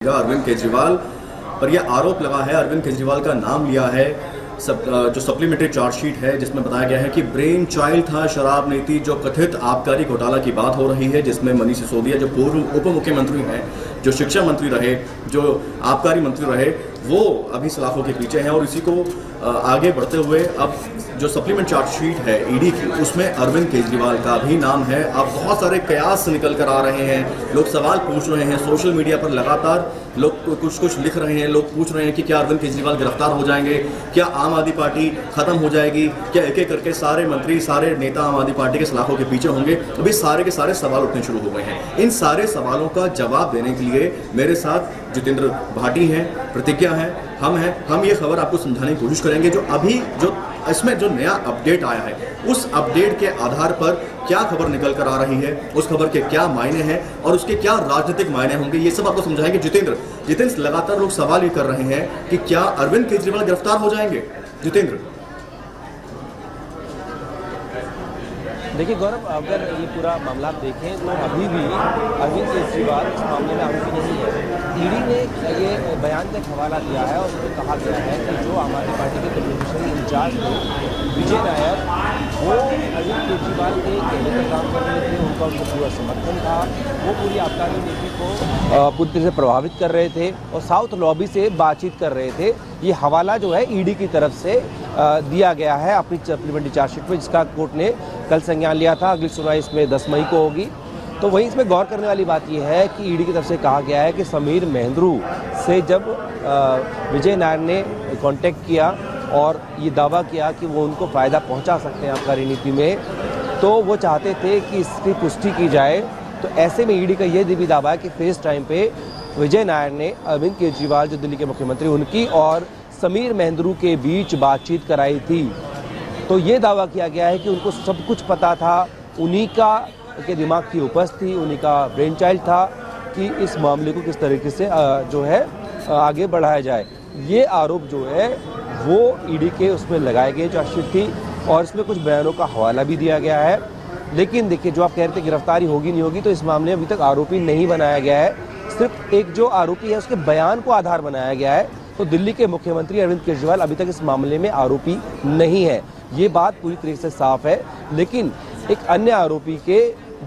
अरविंद केजरीवाल पर यह आरोप लगा है, अरविंद केजरीवाल का नाम लिया है जो सप्लीमेंट्री चार्जशीट है जिसमें बताया गया है कि ब्रेन चाइल्ड था शराब नीति, जो कथित आबकारी घोटाला की बात हो रही है, जिसमें मनीष सिसोदिया जो पूर्व उप मुख्यमंत्री हैं, जो शिक्षा मंत्री रहे, जो आबकारी मंत्री रहे, वो अभी सलाखों के पीछे हैं। और इसी को आगे बढ़ते हुए अब जो सप्लीमेंट चार्जशीट है ईडी की, उसमें अरविंद केजरीवाल का भी नाम है। अब बहुत सारे कयास निकल कर आ रहे हैं, लोग सवाल पूछ रहे हैं, सोशल मीडिया पर लगातार लोग कुछ लिख रहे हैं, लोग पूछ रहे हैं कि क्या अरविंद केजरीवाल गिरफ्तार हो जाएंगे, क्या आम आदमी पार्टी खत्म हो जाएगी, क्या एक एक करके सारे मंत्री, सारे नेता आम आदमी पार्टी के सलाखों के पीछे होंगे। अभी सारे के सारे सवाल उठने शुरू हो गए हैं। इन सारे सवालों का जवाब देने के लिए मेरे साथ जितेंद्र भाटी हैं, प्रतिज्ञा है, हम ये खबर आपको समझाने की कोशिश करेंगे। जो अभी जो इसमें जो नया अपडेट आया है, उस अपडेट के आधार पर क्या खबर निकल कर आ रही है, उस खबर के क्या मायने हैं और उसके क्या राजनीतिक मायने होंगे, ये सब आपको समझाएंगे जितेंद्र। लगातार लोग सवाल ये कर रहे हैं कि क्या अरविंद केजरीवाल गिरफ्तार हो जाएंगे। जितेंद्र, देखिए गौरव, अगर ये पूरा मामला आप देखें तो अभी भी अरविंद केजरीवाल इस मामले में आरोपी नहीं है। ईडी ने ये बयान का एक हवाला दिया है और उसमें कहा गया है कि जो आम आदमी पार्टी के कम्युनिकेशन इंचार्ज थे विजय नायर, वो अरविंद केजरीवाल के कहने पर काम कर रहे थे, उनका पूरा समर्थन था, वो पूरी आबकारी नीति को पूरी तरह से प्रभावित कर रहे थे और साउथ लॉबी से बातचीत कर रहे थे। ये हवाला जो है ईडी की तरफ से दिया गया है अपनी सप्लीमेंट्री चार्जशीट में, जिसका कोर्ट ने कल संज्ञान लिया था। अगली सुनवाई इसमें 10 मई को होगी। तो वहीं इसमें गौर करने वाली बात यह है कि ईडी की तरफ से कहा गया है कि समीर महेंद्रू से जब विजय नायर ने कांटेक्ट किया और ये दावा किया कि वो उनको फ़ायदा पहुंचा सकते हैं आबकारी नीति में, तो वो चाहते थे कि इसकी पुष्टि की जाए। तो ऐसे में ईडी का ये भी दावा है कि फेस टाइम पे विजय नायर ने अरविंद केजरीवाल जो दिल्ली के मुख्यमंत्री, उनकी और समीर महेंद्रू के बीच बातचीत कराई थी। तो ये दावा किया गया है कि उनको सब कुछ पता था, उन्हीं का के दिमाग की उपज थी, उन्हीं का ब्रेन चाइल्ड था कि इस मामले को किस तरीके से जो है आगे बढ़ाया जाए। ये आरोप जो है वो ईडी के उसमें लगाए गए चार्जशीट थी और इसमें कुछ बयानों का हवाला भी दिया गया है। लेकिन देखिए, जो आप कह रहे थे गिरफ्तारी होगी नहीं होगी, तो इस मामले में अभी तक आरोपी नहीं बनाया गया है। सिर्फ एक जो आरोपी है उसके बयान को आधार बनाया गया है। तो दिल्ली के मुख्यमंत्री अरविंद केजरीवाल अभी तक इस मामले में आरोपी नहीं है, ये बात पूरी तरीके से साफ है। लेकिन एक अन्य आरोपी के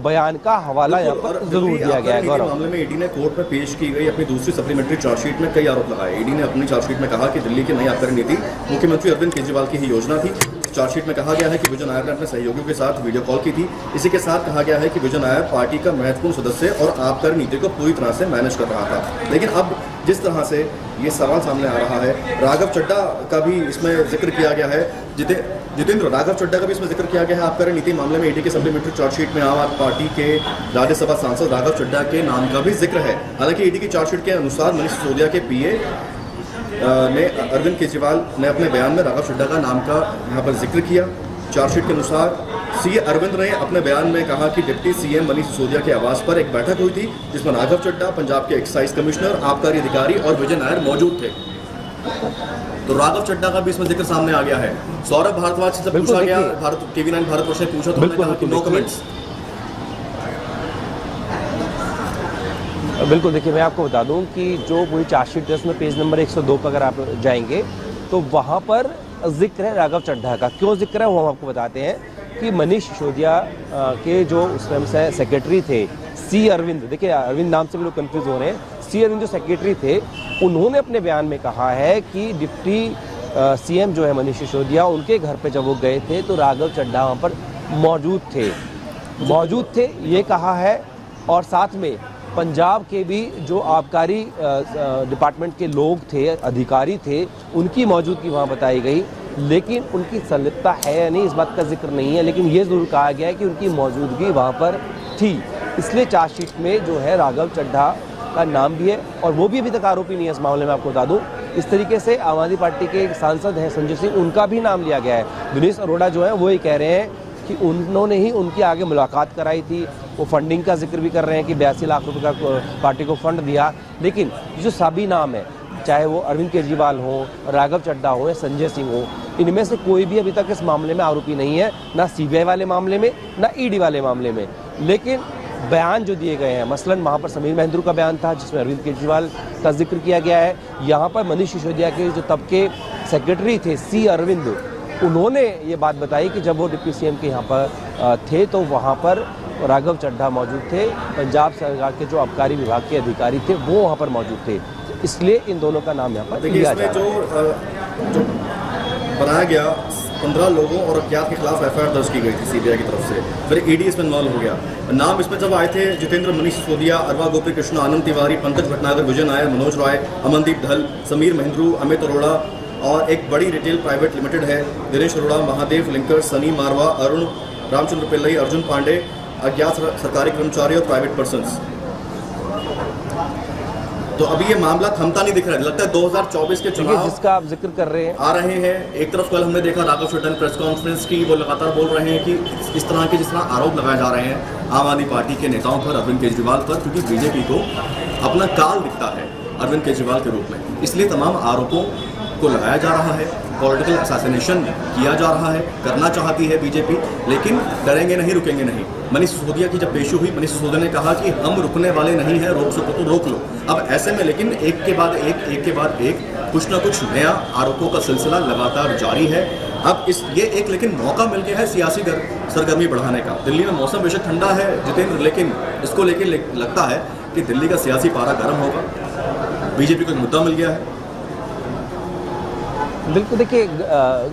बयान का हवाला यहाँ पर जरूर दिया गया है। गौरव, मामले में ईडी ने कोर्ट में पेश की गई अपनी दूसरी सप्लीमेंट्री चार्जशीट में कई आरोप लगाए। ईडी ने अपनी चार्जशीट में कहा कि दिल्ली की नई आबकारी नीति मुख्यमंत्री अरविंद केजरीवाल की ही योजना थी। चार्जशीट में कहा गया है कि विजय नायर ने अपने सहयोगियों के साथ वीडियो कॉल की थी। इसी के साथ कहा गया है कि विजय नायर पार्टी का महत्वपूर्ण सदस्य और आबकारी नीति को पूरी तरह से मैनेज कर रहा था। लेकिन अब जिस तरह से ये सवाल सामने आ रहा है, राघव चड्ढा का भी इसमें जिक्र किया गया है। जितेंद्र, राघव चड्ढा का भी इसमें जिक्र किया गया है आबकारी नीति मामले में। ईडी के सप्लीमेंट्री चार्जशीट में आम आदमी पार्टी के राज्यसभा सांसद राघव चड्ढा के नाम का भी जिक्र है। हालांकि ईडी की चार्जशीट के अनुसार मनीष सिसोदिया के पीए ने अरविंद केजरीवाल ने अपने बयान में राघव चड्ढा का नाम का यहाँ पर जिक्र किया। चार्जशीट के अनुसार सीए अरविंद ने अपने बयान में कहा कि डिप्टी सीएम मनीष सिसोदिया के आवास पर एक बैठक हुई थी जिसमें राघव चड्ढा, पंजाब के एक्साइज कमिश्नर, आबकारी अधिकारी और विजय नायर मौजूद थे। तो राघव चड्ढा का भी इसमें जिक्र सामने आ गया है। सौरभ भारद्वाज से पूछा गया, TV9 भारतवर्ष ने पूछा तो उन्होंने कहा कि नो कमेंट्स। बिल्कुल, देखिए मैं आपको बता दूं कि जो पूरी चार्जशीट है उसमें पेज नंबर 102 पर अगर आप जाएंगे तो वहाँ पर जिक्र है राघव चड्ढा का। क्यों जिक्र है वो हम आपको बताते हैं कि मनीष सिसोदिया के जो उस टाइम से सेक्रेटरी थे सी अरविंद, देखिए अरविंद नाम से भी लोग कंफ्यूज हो रहे हैं, सी अरविंद जो सेक्रेटरी थे, उन्होंने अपने बयान में कहा है कि डिप्टी सीएम जो है मनीष सिसोदिया, उनके घर पे जब वो गए थे तो राघव चड्ढा वहाँ पर मौजूद थे ये कहा है। और साथ में पंजाब के भी जो आबकारी डिपार्टमेंट के लोग थे, अधिकारी थे, उनकी मौजूदगी वहाँ बताई गई। लेकिन उनकी संलिप्तता है या नहीं इस बात का जिक्र नहीं है, लेकिन ये ज़रूर कहा गया है कि उनकी मौजूदगी वहाँ पर थी। इसलिए चार्जशीट में जो है राघव चड्ढा का नाम भी है और वो भी अभी तक आरोपी नहीं है इस मामले में। आपको बता दूं, इस तरीके से आम आदमी पार्टी के एक सांसद हैं संजय सिंह, उनका भी नाम लिया गया है। दिनेश अरोड़ा जो है वो ये कह रहे हैं कि उन्होंने ही उनकी आगे मुलाकात कराई थी। वो फंडिंग का जिक्र भी कर रहे हैं कि 82 लाख रुपए का पार्टी को फंड दिया। लेकिन जो सभी नाम है, चाहे वो अरविंद केजरीवाल हो, राघव चड्ढा हो या संजय सिंह हो, इनमें से कोई भी अभी तक इस मामले में आरोपी नहीं है, ना सीबीआई वाले मामले में, ना ईडी वाले मामले में। लेकिन बयान जो दिए गए हैं, मसलन वहाँ पर समीर महेंद्रू का बयान था जिसमें अरविंद केजरीवाल का जिक्र किया गया है। यहाँ पर मनीष सिसोदिया के जो तब के सेक्रेटरी थे सी अरविंद, उन्होंने ये बात बताई कि जब वो डिप्टी सीएम के यहाँ पर थे तो वहाँ पर राघव चड्ढा मौजूद थे, पंजाब सरकार के जो आबकारी विभाग के अधिकारी थे वो वहाँ पर मौजूद थे, इसलिए इन दोनों का नाम यहाँ पर लिया जा रहा है। जो बनाया गया 15 लोगों और अज्ञात के खिलाफ एफआईआर दर्ज की गई थी सीबीआई की तरफ से, फिर ईडी इसमें इन्वॉल्व हो गया। नाम इसमें जब आए थे जितेंद्र, मनीष सिसोदिया, अरवा गोपी कृष्ण, आनंद तिवारी, पंकज भटनागर, विजय नायर, मनोज रॉय, अमनदीप धल, समीर महेंद्रू, अमित अरोड़ा और एक बड़ी रिटेल प्राइवेट लिमिटेड है दिनेश अरोड़ा, महादेव लिंकर, सनी मारवा, अरुण रामचंद्र पिल्लई, अर्जुन पांडे, अज्ञात सरकारी कर्मचारी और प्राइवेट पर्सन्स। तो अभी ये मामला थमता नहीं दिख रहा है, लगता है 2024 के चुनाव जिसका आप जिक्र कर रहे हैं आ रहे हैं। एक तरफ कल हमने देखा राघव चड्ढा ने प्रेस कॉन्फ्रेंस की, वो लगातार बोल रहे हैं कि इस तरह के जिस तरह आरोप लगाए जा रहे हैं आम आदमी पार्टी के नेताओं पर, अरविंद केजरीवाल पर, क्योंकि बीजेपी को अपना काल दिखता है अरविंद केजरीवाल के रूप में, इसलिए तमाम आरोपों को लगाया जा रहा है, पॉलिटिकल असैसिनेशन किया जा रहा है, करना चाहती है बीजेपी, लेकिन डरेंगे नहीं, रुकेंगे नहीं। मनीष सिसोदिया की जब पेशी हुई, मनीष सिसोदिया ने कहा कि हम रुकने वाले नहीं हैं, रोक सको तो रोक लो। अब ऐसे में लेकिन एक के बाद एक कुछ ना कुछ नया आरोपों का सिलसिला लगातार जारी है। अब ये एक लेकिन मौका मिल गया है सियासी सरगर्मी बढ़ाने का। दिल्ली में मौसम बेशक ठंडा है जितेंद्र, लेकिन इसको लेकर लगता है कि दिल्ली का सियासी पारा गर्म होगा, बीजेपी को एक मुद्दा मिल गया है। बिल्कुल, देखिए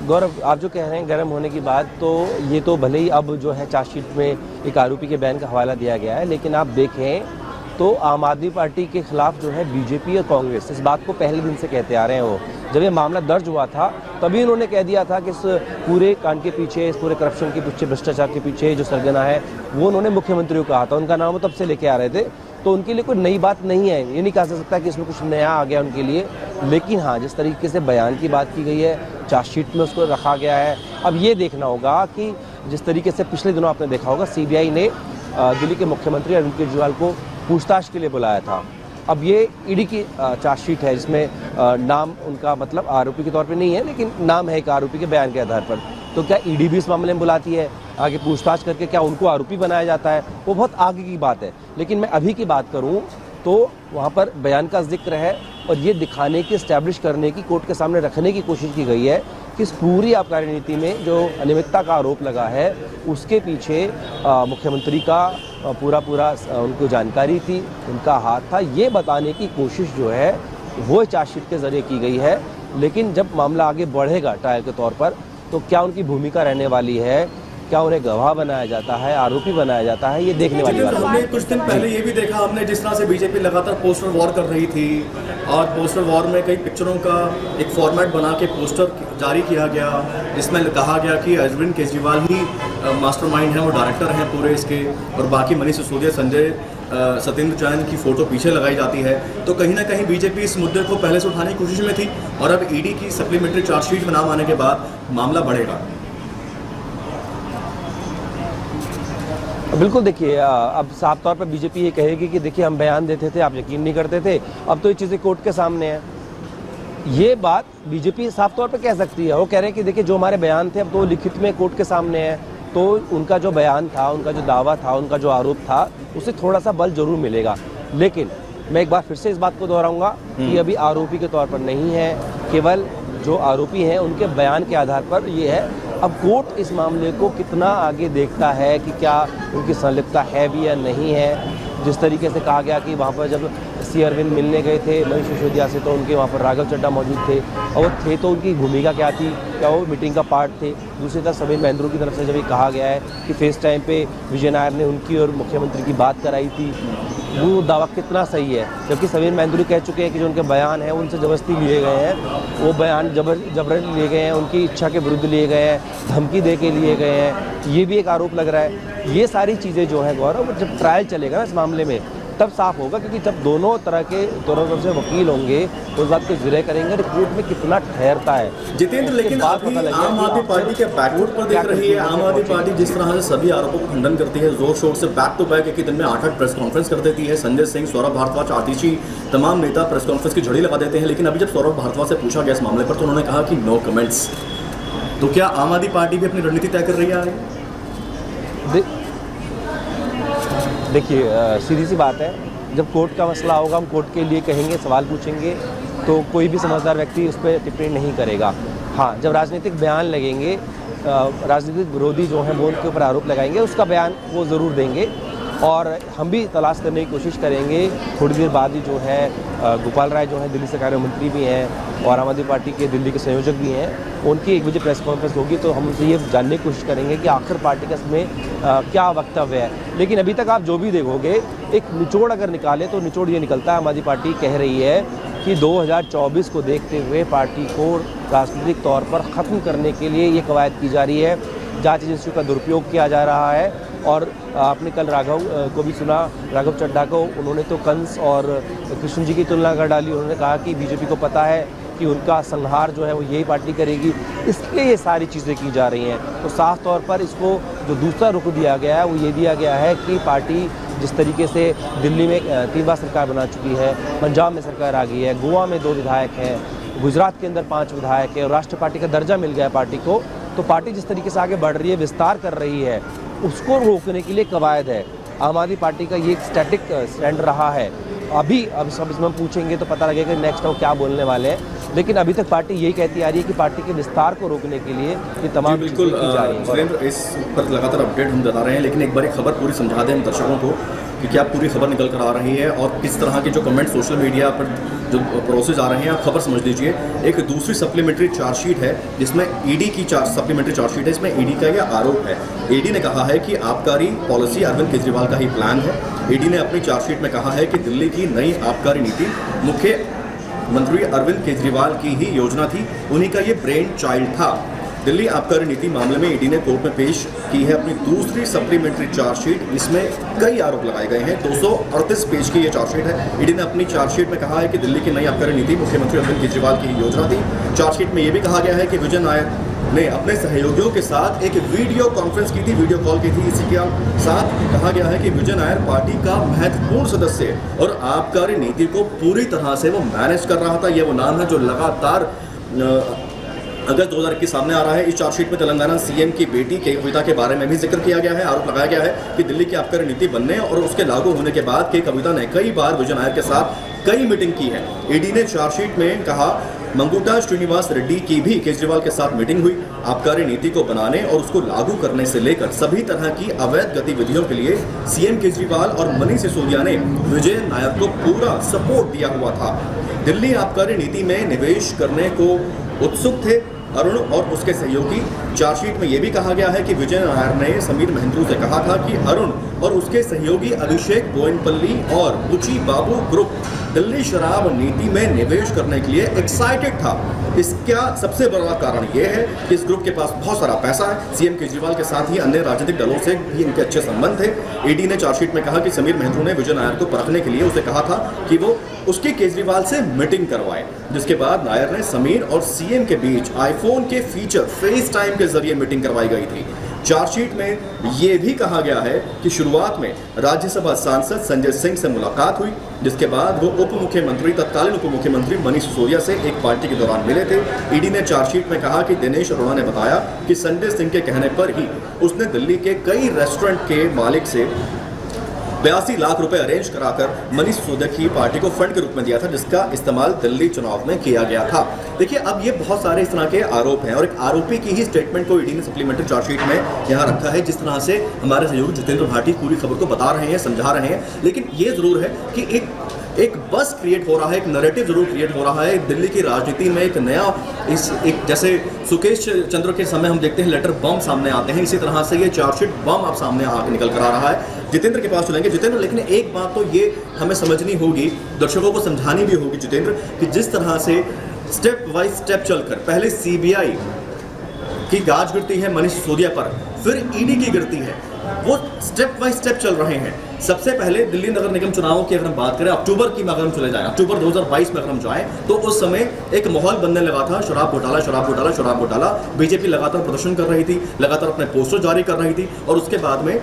गौरव, आप जो कह रहे हैं गर्म होने की बात, तो ये तो भले ही अब जो है चार्जशीट में एक आरोपी के बयान का हवाला दिया गया है, लेकिन आप देखें तो आम आदमी पार्टी के खिलाफ जो है बीजेपी और कांग्रेस इस बात को पहले दिन से कहते आ रहे हैं। वो जब ये मामला दर्ज हुआ था तभी उन्होंने कह दिया था कि इस पूरे कांड के पीछे, इस पूरे करप्शन के पीछे, भ्रष्टाचार के पीछे जो सरगना है वो उन्होंने मुख्यमंत्री को कहा था, उनका नाम वो तब से लेके आ रहे थे। तो उनके लिए कोई नई बात नहीं है, ये नहीं कहा जा सकता कि इसमें कुछ नया आ गया उनके लिए, लेकिन हाँ जिस तरीके से बयान की बात की गई है, चार्जशीट में उसको रखा गया है। अब ये देखना होगा कि जिस तरीके से पिछले दिनों आपने देखा होगा सीबीआई ने दिल्ली के मुख्यमंत्री अरविंद केजरीवाल को पूछताछ के लिए बुलाया था। अब ये ईडी की चार्जशीट है जिसमें नाम उनका मतलब आरोपी के तौर पे नहीं है, लेकिन नाम है एक आरोपी के बयान के आधार पर। तो क्या ईडी भी इस मामले में बुलाती है, आगे पूछताछ करके क्या उनको आरोपी बनाया जाता है, वो बहुत आगे की बात है। लेकिन मैं अभी की बात करूं तो वहाँ पर बयान का जिक्र है और ये दिखाने की, इस्टेब्लिश करने की, कोर्ट के सामने रखने की कोशिश की गई है कि इस पूरी आबकारी नीति में जो अनियमितता का आरोप लगा है उसके पीछे मुख्यमंत्री का पूरा उनको जानकारी थी, उनका हाथ था। ये बताने की कोशिश जो है वो चार्जशीट के जरिए की गई है। लेकिन जब मामला आगे बढ़ेगा ट्रायल के तौर पर तो क्या उनकी भूमिका रहने वाली है, क्या उन्हें गवाह बनाया जाता है, आरोपी बनाया जाता है, ये देखने वाली बात है। हमने कुछ दिन पहले ये भी देखा हमने जिस तरह से बीजेपी लगातार पोस्टर वॉर कर रही थी और पोस्टर वॉर में कई पिक्चरों का एक फॉर्मेट बना के पोस्टर जारी किया गया जिसमें कहा गया कि अरविंद केजरीवाल ही मास्टरमाइंड है, वो डायरेक्टर हैं पूरे इसके, और बाकी मनीष सिसोदिया, संजय, सत्येंद्र जैन की फोटो पीछे लगाई जाती है। तो कहीं ना कहीं बीजेपी इस मुद्दे को पहले से उठाने की कोशिश में थी और अब ईडी की सप्लीमेंट्री चार्जशीट में नाम आने के बाद मामला बढ़ेगा। बिल्कुल, देखिए अब साफ तौर पर बीजेपी ये कहेगी कि देखिए हम बयान देते थे, आप यकीन नहीं करते थे, अब तो ये चीज़ें कोर्ट के सामने हैं। ये बात बीजेपी साफ तौर पर कह सकती है। वो कह रहे हैं कि देखिए जो हमारे बयान थे अब तो लिखित में कोर्ट के सामने है, तो उनका जो बयान था, उनका जो दावा था, उनका जो आरोप था, उसे थोड़ा सा बल जरूर मिलेगा। लेकिन मैं एक बार फिर से इस बात को दोहराऊंगा कि अभी आरोपी के तौर पर नहीं है, केवल जो आरोपी हैं उनके बयान के आधार पर ये है। अब कोर्ट इस मामले को कितना आगे देखता है कि क्या उनकी संलिप्तता है भी या नहीं है। जिस तरीके से कहा गया कि वहाँ पर जब सी अरविंद मिलने गए थे मनीष सिसोदिया से तो उनके वहाँ पर राघव चड्ढा मौजूद थे, और वो थे तो उनकी भूमिका क्या थी, क्या वो मीटिंग का पार्ट थे। दूसरी तरफ समीर महेंद्रू की तरफ से जब ये कहा गया है कि फेस टाइम पे विजय नायर ने उनकी और मुख्यमंत्री की बात कराई थी, वो दावा कितना सही है। जबकि समीर महेंद्रू कह चुके हैं कि जो उनके बयान हैं उनसे ज़बरदस्ती लिए गए हैं, वो बयान जबरन लिए गए हैं, उनकी इच्छा के विरुद्ध लिए गए हैं, धमकी दे के लिए गए हैं, ये भी एक आरोप लग रहा है। ये सारी चीज़ें जो हैं गौरव, जब ट्रायल चलेगा ना इस मामले में तब साफ होगा, क्योंकि जब दोनों तरफ से वकील होंगे तो इस बात को जिरह करेंगे रिपोर्ट में कितना ठहरता है जितेंद्र। लेकिन अभी आम आदमी पार्टी के बैकवुड पर देख रही है। आम आदमी पार्टी जिस तरह से सभी आरोपों को खंडन करती है, जोर शोर से बैक टू बैक एक ही दिन में 8-8 प्रेस कॉन्फ्रेंस कर देती है। संजय सिंह, सौरभ भारद्वाज, आतिशी, तमाम नेता प्रेस कॉन्फ्रेंस की झड़ी लगा देते हैं। लेकिन अभी जब सौरभ भारद्वाज से पूछा गया इस मामले पर तो उन्होंने कहा कि नो कमेंट्स। तो क्या आम आदमी पार्टी भी अपनी रणनीति तय कर रही है? देखिए सीधी सी बात है, जब कोर्ट का मसला होगा हम कोर्ट के लिए कहेंगे, सवाल पूछेंगे, तो कोई भी समझदार व्यक्ति उस पर टिप्पणी नहीं करेगा। हाँ, जब राजनीतिक बयान लगेंगे, राजनीतिक विरोधी जो हैं वो उनके ऊपर आरोप लगाएंगे, उसका बयान वो ज़रूर देंगे और हम भी तलाश करने की कोशिश करेंगे। थोड़ी देर बाद ही जो है गोपाल राय जो हैं दिल्ली सरकार में मंत्री भी हैं और आम आदमी पार्टी के दिल्ली के संयोजक भी हैं, उनकी 1 बजे प्रेस कॉन्फ्रेंस होगी, तो हम उनसे ये जानने की कोशिश करेंगे कि आखिर पार्टी का इसमें क्या वक्तव्य है। लेकिन अभी तक आप जो भी देखोगे, एक निचोड़ अगर निकाले तो निचोड़ ये निकलता है, आम आदमी पार्टी कह रही है कि 2024 को देखते हुए पार्टी को राजनीतिक तौर पर ख़त्म करने के लिए ये कवायद की जा रही है, जांच एजेंसियों का दुरुपयोग किया जा रहा है। और आपने कल राघव को भी सुना, राघव चड्ढा को, उन्होंने तो कंस और कृष्ण जी की तुलना कर डाली। उन्होंने कहा कि बीजेपी को पता है कि उनका संहार जो है वो यही पार्टी करेगी, इसलिए ये सारी चीज़ें की जा रही हैं। तो साफ तौर पर इसको जो दूसरा रुख दिया गया है वो ये दिया गया है कि पार्टी जिस तरीके से दिल्ली में 3 बार सरकार बना चुकी है, पंजाब में सरकार आ गई है, गोवा में 2 विधायक हैं, गुजरात के अंदर 5 विधायक है और राष्ट्रीय पार्टी का दर्जा मिल गया है पार्टी को, तो पार्टी जिस तरीके से आगे बढ़ रही है, विस्तार कर रही है, उसको रोकने के लिए कवायद है। आम आदमी पार्टी का ये एक स्टैटिक स्टैंड रहा है। अब सब इसमें हम पूछेंगे तो पता लगेगा नेक्स्ट वो क्या बोलने वाले हैं, लेकिन अभी तक पार्टी यही कहती आ रही है कि पार्टी के विस्तार को रोकने के लिए ये तमाम बिल्कुल की जा रही है। इस पर लगातार अपडेट हम बता रहे हैं, लेकिन एक बार खबर पूरी समझा दें हम दर्शकों को कि क्या पूरी खबर निकल कर आ रही है और किस तरह के जो कमेंट सोशल मीडिया पर जो प्रोसेस आ रहे हैं, आप खबर समझ लीजिए। एक दूसरी सप्लीमेंट्री चार्जशीट है जिसमें ईडी की सप्लीमेंट्री चार्जशीट है, इसमें ईडी का यह आरोप है। ईडी ने कहा है कि आबकारी पॉलिसी अरविंद केजरीवाल का ही प्लान है। ईडी ने अपनी चार्जशीट में कहा है कि दिल्ली की नई आबकारी नीति मुख्यमंत्री अरविंद केजरीवाल की ही योजना थी, उन्हीं का ये ब्रेन चाइल्ड था। दिल्ली आबकारी नीति मामले में ईडी ने कोर्ट में पेश की है अपनी दूसरी सप्लीमेंट्री चार्जशीट। इसमें कई आरोप लगाए गए हैं। 238 पेज की ये चार्जशीट है। ईडी ने अपनी चार्जशीट में कहा है कि दिल्ली की नई आबकारी नीति मुख्यमंत्री अरविंद केजरीवाल की योजना थी। चार्जशीट में यह भी कहा गया है कि विजय नायर ने अपने सहयोगियों के साथ एक वीडियो कॉन्फ्रेंस की थी, वीडियो कॉल की थी। इसी के साथ कहा गया है कि विजय नायर पार्टी का महत्वपूर्ण सदस्य है और आबकारी नीति को पूरी तरह से वो मैनेज कर रहा था। यह वो नाम है जो लगातार अगस्त 2021 सामने आ रहा है। इस चार्जशीट में तेलंगाना सीएम की बेटी के कविता के बारे में भी जिक्र किया गया है। आरोप लगाया गया है कि दिल्ली की आबकारी नीति बनने और उसके लागू होने के बाद के कविता ने कई बार विजय नायर के साथ कई मीटिंग की है। ईडी ने चार्जशीट में कहा मंगुटा श्रीनिवास रेड्डी की भी केजरीवाल के साथ मीटिंग हुई। आबकारी नीति को बनाने और उसको लागू करने से लेकर सभी तरह की अवैध गतिविधियों के लिए सीएम केजरीवाल और मनीष सिसोदिया ने विजय नायर को पूरा सपोर्ट दिया हुआ था। दिल्ली आबकारी नीति में निवेश करने को उत्सुक थे अरुण और उसके सहयोगी। चार्जशीट में यह भी कहा गया है कि विजय नायर ने समीर महेंद्रू से कहा था कि अरुण और उसके सहयोगी अभिषेक बोयनपल्ली और बुची बाबू ग्रुप दिल्ली शराब नीति में निवेश करने के लिए एक्साइटेड था। इसका सबसे बड़ा कारण यह है कि इस ग्रुप के पास बहुत सारा पैसा है। सीएम केजरीवाल के साथ ही अन्य राजनीतिक दलों से भी इनके अच्छे संबंध थे। ईडी ने चार्जशीट में कहा कि समीर महेंद्रू ने विजय नायर को परखने के लिए उसे कहा था कि वो उसकी केजरीवाल से मीटिंग करवाए, जिसके बाद नायर ने समीर और सीएम के बीच आईफोन के फीचर फेस टाइम के जरिए मीटिंग करवाई गई थी। चार्जशीट में यह भी कहा गया है कि शुरुआत में राज्यसभा सांसद संजय सिंह से मुलाकात हुई, जिसके बाद वो तत्कालीन उप मुख्यमंत्री मनीष सिसोदिया से एक पार्टी के दौरान मिले थे। ईडी ने चार्जशीट में कहा कि दिनेश अरोड़ा ने बताया कि संजय सिंह के कहने पर ही उसने दिल्ली के कई रेस्टोरेंट के मालिक से 82 लाख रुपए अरेंज कराकर मनीष सिसोदिया की पार्टी को फंड के रूप में दिया था, जिसका इस्तेमाल दिल्ली चुनाव में किया गया था। देखिए, अब ये बहुत सारे इस तरह के आरोप हैं और एक आरोपी की ही स्टेटमेंट को ईडी ने सप्लीमेंट्री चार्जशीट में यहाँ रखा है। जिस तरह से हमारे सहयोगी जितेंद्र भाटी पूरी खबर को बता रहे हैं, समझा रहे हैं, लेकिन ये जरूर है कि एक बस क्रिएट हो रहा है, एक नैरेटिव जरूर क्रिएट हो रहा है दिल्ली की राजनीति में। एक नया एक जैसे सुकेश चंद्र के समय हम देखते हैं लेटर बम सामने आते हैं, इसी तरह से ये चार्जशीट बम अब सामने आकर निकल कर आ रहा है। जितेंद्र के पास चलेंगे। जितेंद्र, लेकिन एक बात तो ये हमें समझनी होगी, दर्शकों को समझानी भी होगी जितेंद्र, कि जिस तरह से स्टेप बाय स्टेप चलकर पहले सीबीआई की गाज गिरती है मनीष सिसोदिया पर, फिर ईडी की गिरती है, वो स्टेप बाय स्टेप चल रहे हैं। सबसे पहले दिल्ली नगर निगम चुनावों की अगर हम बात करें, अक्टूबर की में अगर हम चले जाएं, अक्टूबर 2022 में अगर हम जाएं, तो उस समय एक माहौल बनने लगा था, शराब घोटाला शराब घोटाला शराब घोटाला। बीजेपी लगातार प्रदर्शन कर रही थी, लगातार अपने पोस्टर जारी कर रही थी और उसके बाद में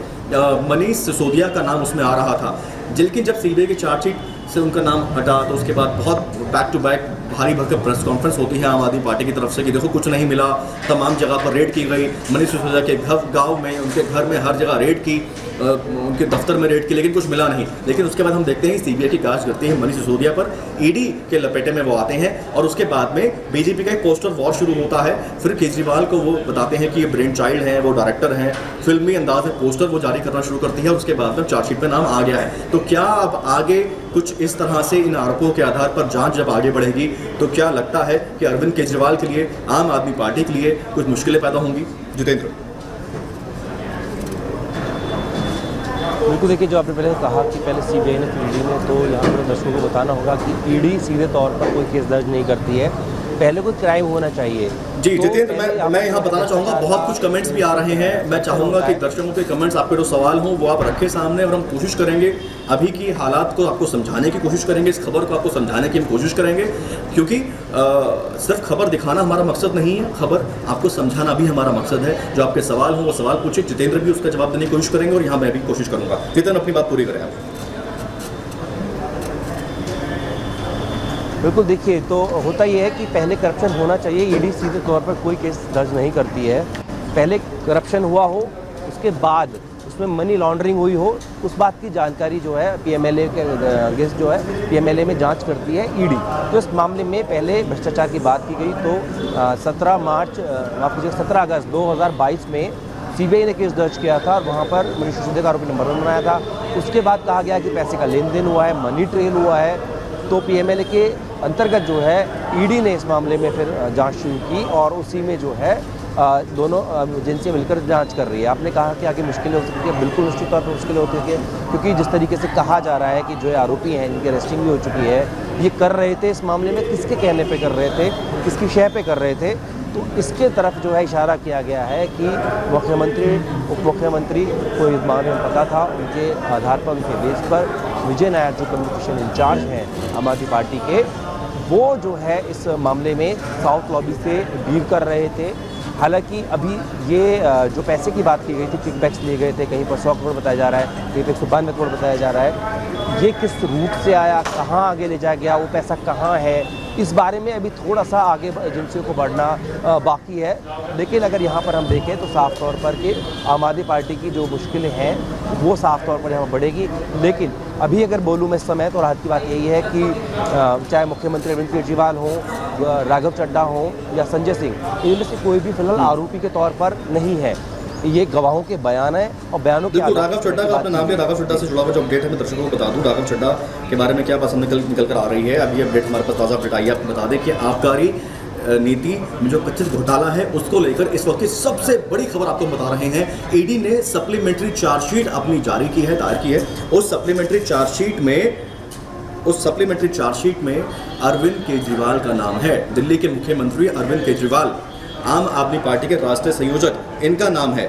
मनीष सिसोदिया का नाम उसमें आ रहा था। लेकिन जब सीबीआई की चार्जशीट से उनका नाम हटा तो उसके बाद बहुत बैक टू बैक भारी भरकर प्रेस कॉन्फ्रेंस होती है आम आदमी पार्टी की तरफ से कि देखो कुछ नहीं मिला, तमाम जगह पर रेड की गई। मनीष सिसोदिया के गाँव में, उनके घर में, हर जगह रेड की। उनके दफ्तर में रेड की, लेकिन कुछ मिला नहीं। लेकिन उसके बाद हम देखते हैं सीबीआई की जांच करती है मनीष सिसोदिया पर, ईडी के लपेटे में वो आते हैं और उसके बाद में बीजेपी का एक पोस्टर वॉर शुरू होता है। फिर केजरीवाल को वो बताते हैं कि ये ब्रेन चाइल्ड हैं, वो डायरेक्टर हैं, फिल्मी अंदाज में पोस्टर वो जारी करना शुरू करती है। उसके बाद में चार्जशीट में नाम आ गया है। तो क्या अब आगे कुछ इस तरह से इन आरोपों के आधार पर जांच जब आगे बढ़ेगी तो क्या लगता है कि अरविंद केजरीवाल के लिए, आम आदमी पार्टी के लिए कुछ मुश्किलें पैदा होंगी? जितेंद्र। बिल्कुल, देखिए जो आपने पहले कहा कि पहले सीबीआई ने फिर ईडी ने, तो यहाँ पर दर्शकों को बताना होगा कि ईडी सीधे तौर पर कोई केस दर्ज नहीं करती है, पहले कोई क्राइम होना चाहिए। जी तो जितेंद्र, मैं यहाँ बताना चाहूँगा, बहुत कुछ कमेंट्स भी आ रहे हैं। मैं चाहूँगा कि दर्शकों के कमेंट्स, आपके जो सवाल हों वो आप रखें सामने और हम कोशिश करेंगे अभी की हालात को आपको समझाने की कोशिश करेंगे, इस खबर को आपको समझाने की हम कोशिश करेंगे, क्योंकि सिर्फ खबर दिखाना हमारा मकसद नहीं है, खबर आपको समझाना भी हमारा मकसद है। जो आपके सवाल हों वो सवाल पूछे, जितेंद्र भी उसका जवाब देने की कोशिश करेंगे और यहाँ मैं भी कोशिश करूँगा। जितेंद्र अपनी बात पूरी करें आप। बिल्कुल, देखिए तो होता ये है कि पहले करप्शन होना चाहिए। ईडी सीधे तौर पर कोई केस दर्ज नहीं करती है, पहले करप्शन हुआ हो, उसके बाद उसमें मनी लॉन्ड्रिंग हुई हो, उस बात की जानकारी जो है पीएमएलए के अगेंस्ट जो है पीएमएलए में जांच करती है ईडी। तो इस मामले में पहले भ्रष्टाचार की बात की गई तो 17 अगस्त 2022 में सीबीआई ने केस दर्ज किया था और वहाँ पर मनीष सिसोदिया का आरोपी नंबर 1 बनाया था। उसके बाद कहा गया कि पैसे का लेन देन हुआ है, मनी ट्रेल हुआ है, तो पीएमएलए के अंतर्गत जो है ईडी ने इस मामले में फिर जांच शुरू की और उसी में जो है दोनों एजेंसियां मिलकर जांच कर रही है। आपने कहा कि आगे मुश्किलें हो सकती है, बिल्कुल निश्चित तौर पर मुश्किलें होती है, क्योंकि जिस तरीके से कहा जा रहा है कि जो आरोपी हैं इनकी अरेस्टिंग भी हो चुकी है, ये कर रहे थे इस मामले में किसके कहने पे कर रहे थे, किसकी शय पे कर रहे थे, तो इसके तरफ जो है इशारा किया गया है कि मुख्यमंत्री, उप मुख्यमंत्री को इस मामले में पता था, उनके आधार पर, उनके बेस पर विजय नायर जो कम्युनिकेशन इंचार्ज हैं आम आदमी पार्टी के, वो जो है इस मामले में साउथ लॉबी से डील कर रहे थे। हालांकि अभी ये जो पैसे की बात की गई थी, किकबैक्स लिए गए थे, कहीं पर 100 करोड़ बताया जा रहा है, कहीं पर 192 करोड़ बताया जा रहा है, ये किस रूट से आया, कहाँ आगे ले जाया गया, वो पैसा कहाँ है, इस बारे में अभी थोड़ा सा आगे एजेंसियों को बढ़ना बाकी है। लेकिन अगर यहाँ पर हम देखें तो साफ तौर पर कि आम आदमी पार्टी की जो मुश्किलें हैं वो साफ तौर पर यहाँ बढ़ेगी। लेकिन अभी अगर बोलूँ मैं इस समय तो राहत की बात यही है कि चाहे मुख्यमंत्री अरविंद केजरीवाल हों, राघव चड्ढा हों या संजय सिंह, इनमें से कोई भी फिलहाल आरोपी के तौर पर नहीं है, ये गवाहों के बयान है और बयानों के राघव चड्ढा का आपने नाम लिया, राघव चड्ढा से जुड़ा हुआ जो अपडेट है मैं दर्शकों को बता दूं, राघव चड्ढा के बारे में क्या बात निकल कर आ रही है। अभी अपडेट हमारे पास ताज़ा अपडेट आई है, आपको बता दें कि आबकारी नीति में जो कथित घोटाला है उसको लेकर इस वक्त की सबसे बड़ी खबर आपको बता रहे हैं। ईडी ने सप्लीमेंट्री चार्जशीट अपनी जारी की है, दायर की है। उस सप्लीमेंट्री चार्जशीट में अरविंद केजरीवाल का नाम है। दिल्ली के मुख्यमंत्री अरविंद केजरीवाल, आम आदमी पार्टी के राष्ट्रीय संयोजक, इनका नाम है।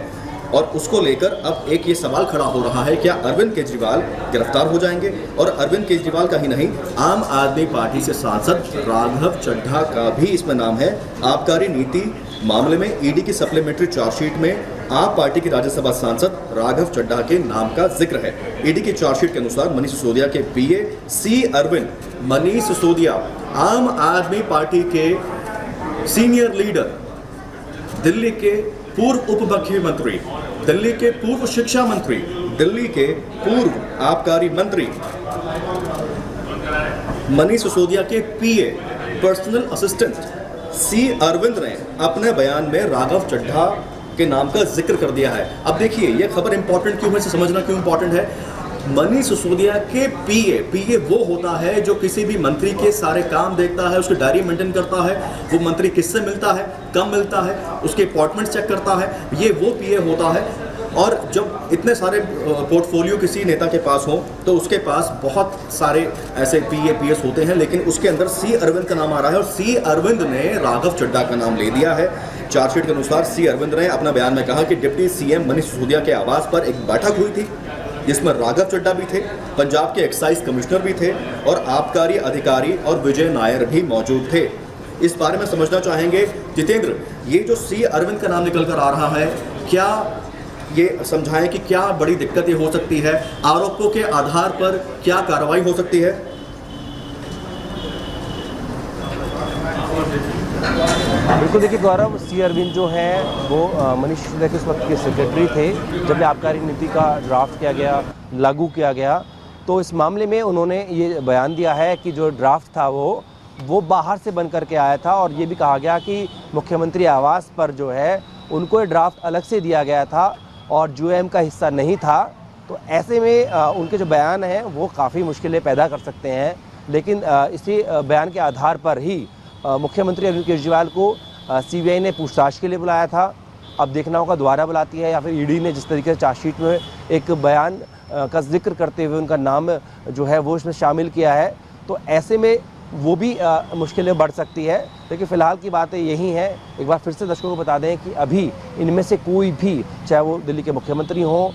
और उसको लेकर अब एक ये सवाल खड़ा हो रहा है, क्या अरविंद केजरीवाल गिरफ्तार हो जाएंगे? और अरविंद केजरीवाल का ही नहीं, आम आदमी पार्टी से सांसद राघव चड्ढा का भी इसमें नाम है। आबकारी नीति मामले में ईडी की सप्लीमेंट्री चार्जशीट में आप पार्टी के राज्यसभा सांसद राघव चड्ढा के नाम का जिक्र है। ईडी की चार्जशीट के अनुसार मनीष सिसोदिया के पीए सी अरविंद, मनीष सिसोदिया आम आदमी पार्टी के सीनियर लीडर, दिल्ली के पूर्व उप मुख्यमंत्री, दिल्ली के पूर्व शिक्षा मंत्री, दिल्ली के पूर्व आबकारी मंत्री मनीष सिसोदिया के पीए, पर्सनल असिस्टेंट सी अरविंद ने अपने बयान में राघव चड्ढा के नाम का जिक्र कर दिया है। अब देखिए ये खबर इंपॉर्टेंट क्यों है, इसे समझना क्यों इंपॉर्टेंट है। मनीष सिसोदिया के पीए वो होता है जो किसी भी मंत्री के सारे काम देखता है, उसकी डायरी मेंटेन करता है, वो मंत्री किससे मिलता है, कब मिलता है, उसके अपॉइंटमेंट चेक करता है, ये वो पीए होता है। और जब इतने सारे पोर्टफोलियो किसी नेता के पास हो तो उसके पास बहुत सारे ऐसे पीएस होते हैं, लेकिन उसके अंदर सी अरविंद का नाम आ रहा है और सी अरविंद ने राघव चड्ढा का नाम ले दिया है। चार्जशीट के अनुसार सी अरविंद ने अपना बयान में कहा कि डिप्टी सीएम मनीष सिसोदिया के आवास पर एक बैठक हुई थी जिसमें राघव चड्ढा भी थे, पंजाब के एक्साइज कमिश्नर भी थे और आबकारी अधिकारी और विजय नायर भी मौजूद थे। इस बारे में समझना चाहेंगे जितेंद्र, ये जो सी अरविंद का नाम निकल कर आ रहा है, क्या ये समझाएं कि क्या बड़ी दिक्कतें हो सकती है, आरोपों के आधार पर क्या कार्रवाई हो सकती है? बिल्कुल, देखिए गौरव, सी अरविंद जो हैं वो मनीष सिसोदिया के उस वक्त के सेक्रेटरी थे जब आबकारी नीति का ड्राफ्ट किया गया, लागू किया गया। तो इस मामले में उन्होंने ये बयान दिया है कि जो ड्राफ्ट था वो बाहर से बन करके आया था, और ये भी कहा गया कि मुख्यमंत्री आवास पर जो है उनको ये ड्राफ्ट अलग से दिया गया था और जीओएम का हिस्सा नहीं था। तो ऐसे में उनके जो बयान हैं वो काफ़ी मुश्किलें पैदा कर सकते हैं। लेकिन इसी बयान के आधार पर ही मुख्यमंत्री अरविंद केजरीवाल को सीबीआई ने पूछताछ के लिए बुलाया था। अब देखना होगा दोबारा बुलाती है या फिर ईडी ने जिस तरीके से चार्जशीट में एक बयान का जिक्र करते हुए उनका नाम जो है वो इसमें शामिल किया है, तो ऐसे में वो भी मुश्किलें बढ़ सकती है। लेकिन फ़िलहाल की बातें यही हैं। एक बार फिर से दर्शकों को बता दें कि अभी इनमें से कोई भी, चाहे वो दिल्ली के मुख्यमंत्री हों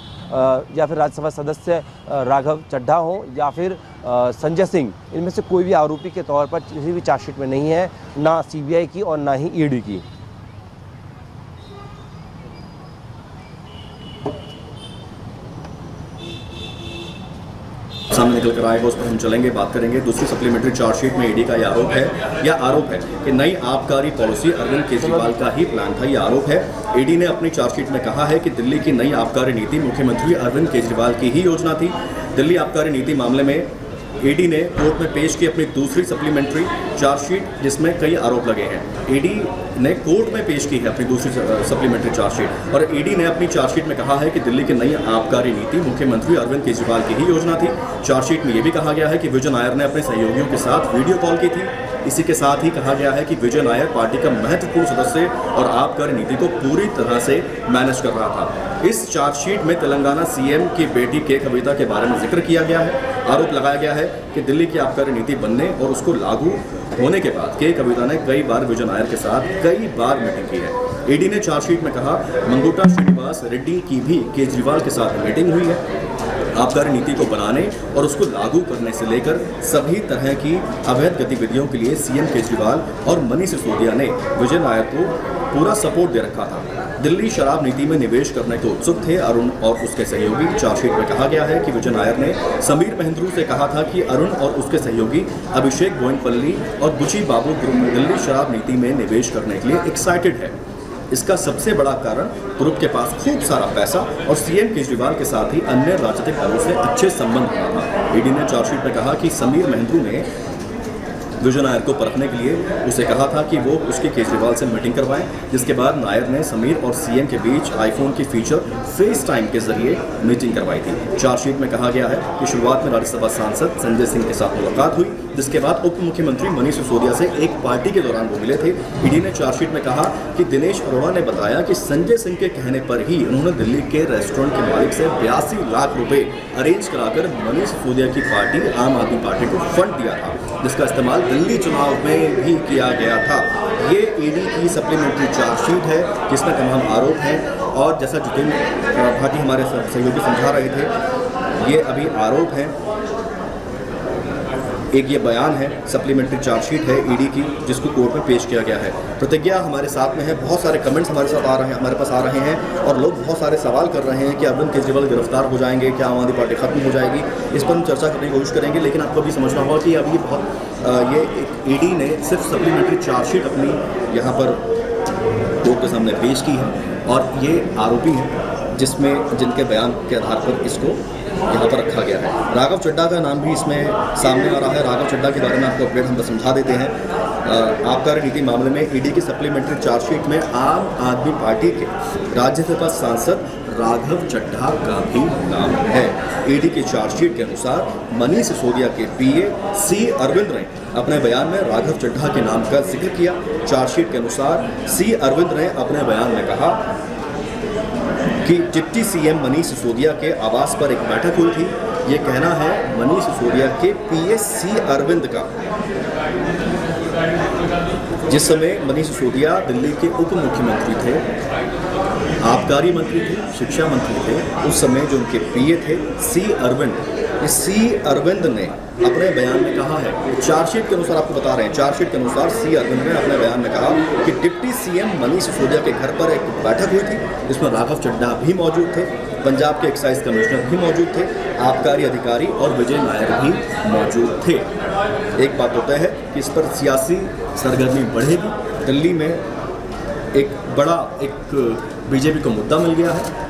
या फिर राज्यसभा सदस्य राघव चड्ढा हों या फिर संजय सिंह, इनमें से कोई भी आरोपी के तौर पर किसी भी चार्जशीट में नहीं है, ना सीबीआई की और ना ही ईडी की। सामने निकल कर आएगा उस पर हम चलेंगे, बात करेंगे। दूसरी सप्लीमेंट्री चार्जशीट में ईडी का यह आरोप है कि नई आबकारी पॉलिसी अरविंद केजरीवाल का ही प्लान था। यह आरोप है। ईडी ने अपनी चार्जशीट में कहा है कि दिल्ली की नई आबकारी नीति मुख्यमंत्री अरविंद केजरीवाल की ही योजना थी। दिल्ली आबकारी नीति मामले में ईडी ने कोर्ट में पेश की अपनी दूसरी सप्लीमेंट्री चार्जशीट, जिसमें कई आरोप लगे हैं। ईडी ने कोर्ट में पेश की है अपनी दूसरी सप्लीमेंट्री चार्जशीट, और ईडी ने अपनी चार्जशीट में कहा है कि दिल्ली की नई आबकारी नीति मुख्यमंत्री अरविंद केजरीवाल की ही योजना थी। चार्जशीट में यह भी कहा गया है कि विजय नायर ने अपने सहयोगियों के साथ वीडियो कॉल की थी। इसी के साथ ही कहा गया है कि विजय नायर पार्टी का महत्वपूर्ण सदस्य और आबकारी नीति को पूरी तरह से मैनेज कर रहा था। इस चार्जशीट में तेलंगाना सीएम की बेटी के कविता के बारे में जिक्र किया गया है। आरोप लगाया गया है कि दिल्ली की आबकारी नीति बनने और उसको लागू होने के बाद के कविता ने कई बार विजय नायर के साथ कई बार मीटिंग की है। ईडी ने चार्जशीट में कहा मंगुटा श्रीनिवास रेड्डी की भी केजरीवाल के साथ मीटिंग हुई है। आबकारी नीति को बनाने और उसको लागू करने से लेकर सभी तरह की अवैध गतिविधियों के लिए सीएम केजरीवाल और मनीष सिसोदिया ने विजय नायर को पूरा सपोर्ट दे रखा था। दिल्ली शराब नीति में निवेश करने को उत्सुक थे अरुण और उसके सहयोगी। चार्जशीट में कहा गया है कि विजय नायर ने समीर महेंद्रू से कहा था कि अरुण और उसके सहयोगी अभिषेक बोइनपल्ली और बुची बाबू ग्रुप दिल्ली शराब नीति में निवेश करने के लिए एक्साइटेड है। इसका सबसे बड़ा कारण ग्रुप के पास खूब सारा पैसा और सीएम केजरीवाल के साथ ही अन्य राजनीतिक दलों से अच्छे संबंध होना था। ईडी ने चार्जशीट में कहा कि समीर महेंद्रू ने विजय नायर को परखने के लिए उसे कहा था कि वो उसकी केजरीवाल से मीटिंग करवाएं, जिसके बाद नायर ने समीर और सीएम के बीच आईफोन की फीचर फेस टाइम के जरिए मीटिंग करवाई थी। चार्जशीट में कहा गया है कि शुरुआत में राज्यसभा सांसद संजय सिंह के साथ मुलाकात हुई, जिसके बाद उप मुख्यमंत्री मनीष सिसोदिया से एक पार्टी के दौरान वो मिले थे। ईडी ने चार्जशीट में कहा कि दिनेश अरोड़ा ने बताया कि संजय सिंह के कहने पर ही उन्होंने दिल्ली के रेस्टोरेंट के मालिक से 82 लाख रुपए अरेंज कराकर मनीष सिसोदिया की पार्टी आम आदमी पार्टी को फंड दिया था, जिसका इस्तेमाल दिल्ली चुनाव में भी किया गया था। ये ईडी की सप्लीमेंट्री चार्जशीट है जिसमें तमाम आरोप हैं, और जैसा जितेंद्र भाटी हमारे सहयोगी समझा रहे थे, ये अभी आरोप हैं। एक ये बयान है, सप्लीमेंट्री चार्जशीट है ईडी की, जिसको कोर्ट में पेश किया गया है। प्रतिज्ञा हमारे साथ में है। बहुत सारे कमेंट्स हमारे पास आ रहे हैं और लोग बहुत सारे सवाल कर रहे हैं कि अरविंद केजरीवाल गिरफ्तार हो जाएंगे, क्या आम आदमी पार्टी खत्म हो जाएगी। इस पर हम चर्चा करने की कोशिश करेंगे, लेकिन आपको भी समझना होगा कि अभी ये ईडी ने सिर्फ सप्लीमेंट्री चार्जशीट अपनी यहाँ पर कोर्ट के सामने पेश की है, और ये आरोपी हैं जिनके बयान के आधार पर इसको यहाँ पर रखा गया है। राघव चड्ढा का नाम भी इसमें सामने आ रहा है। राघव चड्ढा के बारे में आपको अपडेट हम समझा देते हैं। आबकारी नीति मामले में ईडी की सप्लीमेंट्री चार्जशीट में आम आदमी पार्टी के राज्यसभा सांसद राघव चड्ढा का भी नाम है। ईडी की चार्जशीट के अनुसार मनीष सिसोदिया के पीए सी अरविंद ने अपने बयान में राघव चड्ढा के नाम का जिक्र किया। चार्जशीट के अनुसार सी अरविंद ने अपने बयान में कहा कि डिप्टी सीएम मनीष सिसोदिया के आवास पर एक बैठक हुई थी। ये कहना है मनीष सिसोदिया के पीए सी अरविंद का। जिस समय मनीष सिसोदिया दिल्ली के उप मुख्यमंत्री थे, आबकारी मंत्री थे, शिक्षा मंत्री थे, उस समय जो उनके पीए थे सी अरविंद, सी अरविंद ने अपने बयान में कहा है, चार्जशीट के अनुसार आपको बता रहे हैं, चार्जशीट के अनुसार सी अरविंद ने अपने बयान में कहा कि डिप्टी सीएम मनीष सिसोदिया के घर पर एक बैठक हुई थी, जिसमें राघव चड्ढा भी मौजूद थे, पंजाब के एक्साइज कमिश्नर भी मौजूद थे, आबकारी अधिकारी और विजय नायर भी मौजूद थे। एक बात होता है कि इस पर सियासी सरगर्मी बढ़ेगी। दिल्ली में एक बड़ा बीजेपी को मुद्दा मिल गया है।